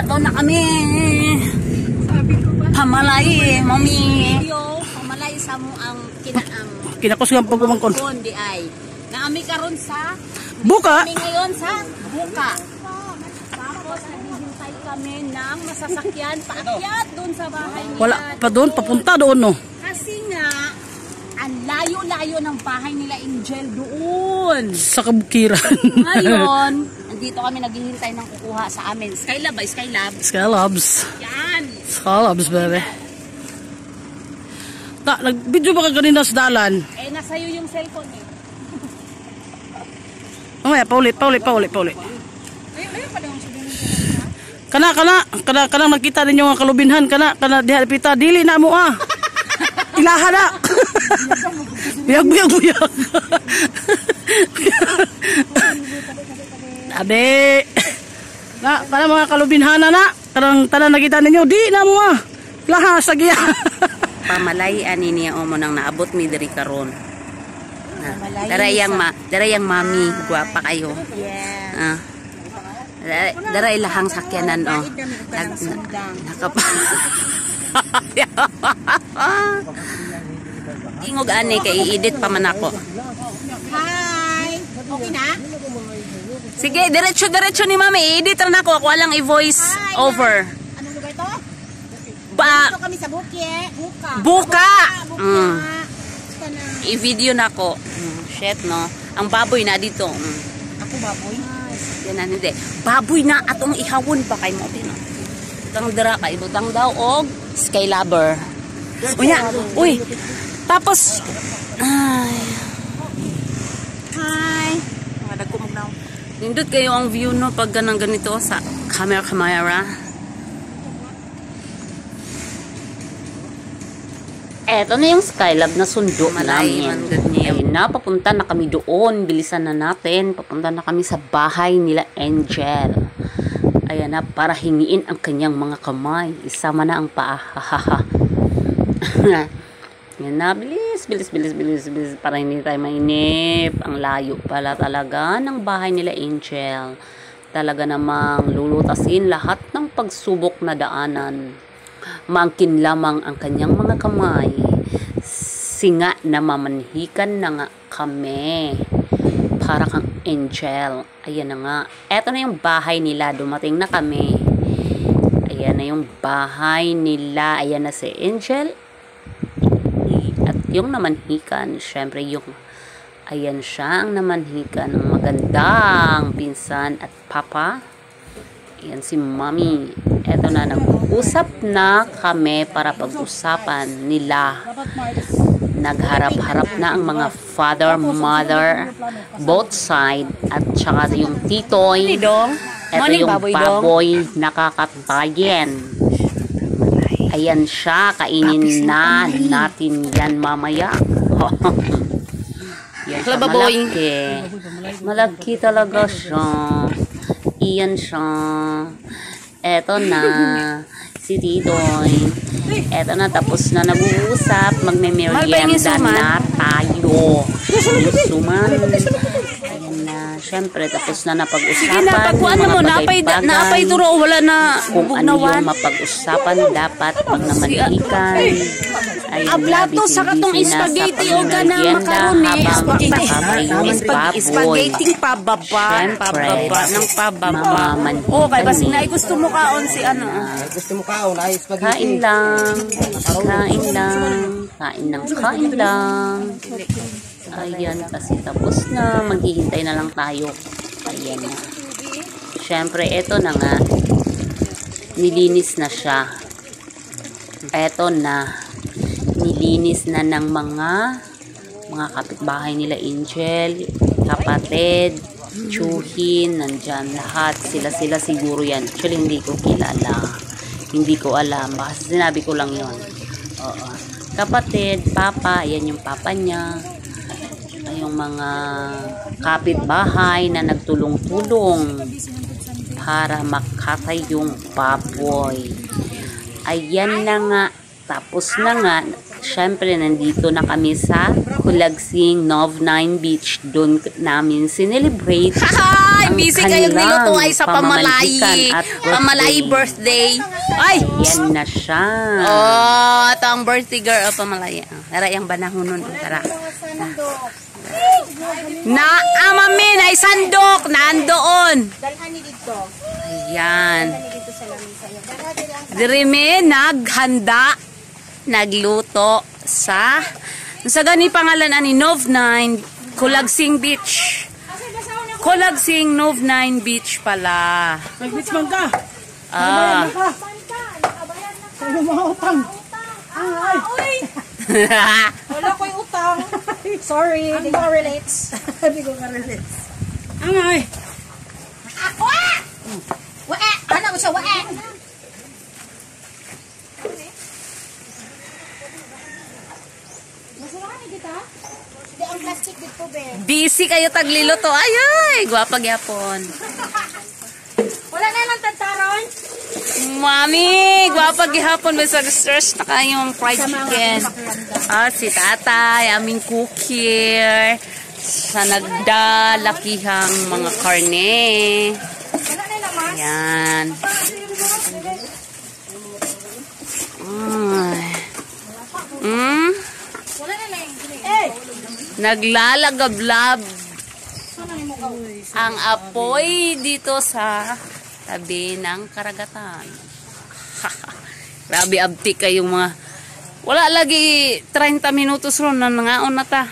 Eto na kami. Pamalay, mami. Pamalay sa mo ang kinaang. Kinakos nga pag kumangkon. Kundi ay. Naami karon sa Buka. kami ngayon sa Buka. Tapos naghihintay kami ng masasakyan paakyat doon sa bahay nila. Wala pa doon, papunta doon no. Kasi nga ang layo-layo ng bahay nila Angel doon. Sa kabukiran. Ngayon, nandito kami naghihintay ng kukuha sa amin. Skylab ba? Skylab? Skylabs. Yan. Skylabs, bebe. Nag-video ba ka kanina sa dalan? Eh, nasa'yo yung cellphone eh. Mamaya, paulit. Kana nakita ninyo ang kalubinhan, kana diha pita, dili na mo ah. Ilaha na. Buyag. Abe. Kana mga kalubinhan na. Kanang tanan nakita ninyo, di na mo ah. Ilaha sa giya. Pamalay ani niya o mo nang naabot mi diri karon. Darayang mami, guwapa kayo. Yeah. Daray lahang sakyanan o. Ingog ani kay i-edit pa man ako. Hi. Okay na? Sige, diretso ni mami, i-edit na ako. Ako lang i-voice over. Anong lugar to? Dito kami sa Buka. I-video na ako. Shit, no? Ang baboy na dito. Ako baboy? Yan na, hindi. Baboy na atong ihawon pa kay mo. Butang dara kay butang daw og Skylabber. Uy. Tapos ay. Hi. Nagkumugnaw. Nindot kayo ang view no pag ganito sa camera. Eto na yung Skylab na sundo namin. Ay, papunta na kami doon. Bilisan na natin. Papunta na kami sa bahay nila Angel. Ayan na, para hingiin ang kanyang mga kamay. Isama na ang paa. Yan na, bilis. Para hindi tayo mainip. Ang layo pala talaga ng bahay nila Angel. Talaga namang lulutasin lahat ng pagsubok na daanan. Maangkin lamang ang kanyang mga kamay. Singa na mamanhikan na nga kami. Para kang Angel. Ayan na nga. Eto na yung bahay nila. Dumating na kami. Ayan na yung bahay nila. Ayan na si Angel. At yung namanhikan. Syempre yung ayan siya ang namanhikan. Ang magandang pinsan at papa. Ayan si Mommy. Eto na, nag-usap na kami para pag-usapan nila. Nagharap-harap na ang mga father, mother, both side, at saka yung titoy. Eto yung baboy nakakatayin. Ayan siya, kainin na natin yan mamaya. Yan siya, malaki. Malaki talaga siya. Iyan siya. Eto na, si Titoy. Eto na, tapos na nag-uusap. Magme-merienda na tayo. Yusuman. Ayan na, syempre, tapos na napag-usapan. Sige na, pagkuhan mo, naapay turo, wala na kung ano yung mapag-usapan dapat pag namanhikan. Ablato sa katong spaghetti o ganang makaroni. Spaghetti pababa ng pababa. O kay basig na gusto mo kaon si ano. Gusto mo kaon ay spaghetti. Kain lang. Ayan, kasi tapos na. Maghihintay na lang tayo. Ayan na. Syempre, eto na nga. Nilinis na siya. Eto na. Nilinis na ng mga kapitbahay nila Angel, kapatid, tsuhin, nandyan lahat. Sila siguro yan. Actually, hindi ko kilala. Hindi ko alam. Baka sinabi ko lang yon. Oo. Kapatid, papa, yan yung papa niya. Yung mga kapitbahay na nagtulong-tulong para makatay yung baboy. Ayan na nga. Tapos na nga, syempre nandito na kami sa Culagsing Nov 9 Beach. Doon namin sinelebrate ang busy kayong kanilang niluto ay sa pamalayi. pamamanhikan at Pamalayi birthday. Ay! Yan na siya. Oh, ito ang birthday girl o pamalayi. Tara, yung banahon nun. Tara. Na, amamin ay sandok. Nandoon. Dalhan ni dito. Ayan. Dalhan dito sa lamisa. Dalhan dito ang Dirime, naghanda. Nagluto sa gani pangalan ani Nov9 Kulagsing Beach. Kulagsing Nov9 Beach pala. Nag-beach man ka. Ah. Ano mga utang? Ay. Wala ko'y utang. Sorry, hindi ko relates. Hindi ko relates. Angay. Wae! Ano mo siya? Wae! Masalahan ni kita? Hindi, ang plastic dito, be. Busy kayo tagliluto. Ay, ay, gwapa gyapon. Wala na lang tantaron? Mami, gwapa gihapon may sa stress na kayong fried chicken. Ah, si tatay, aming cookier. Sa nagdalakihang mga karne. Wala na lang, mas. Yan. Ay. Wala na lang. Eh! Naglalagablab ang apoy dito sa tabi ng karagatan. Grabe abtik kayong mga wala lagi 30 minutos ron na nangaon na ta.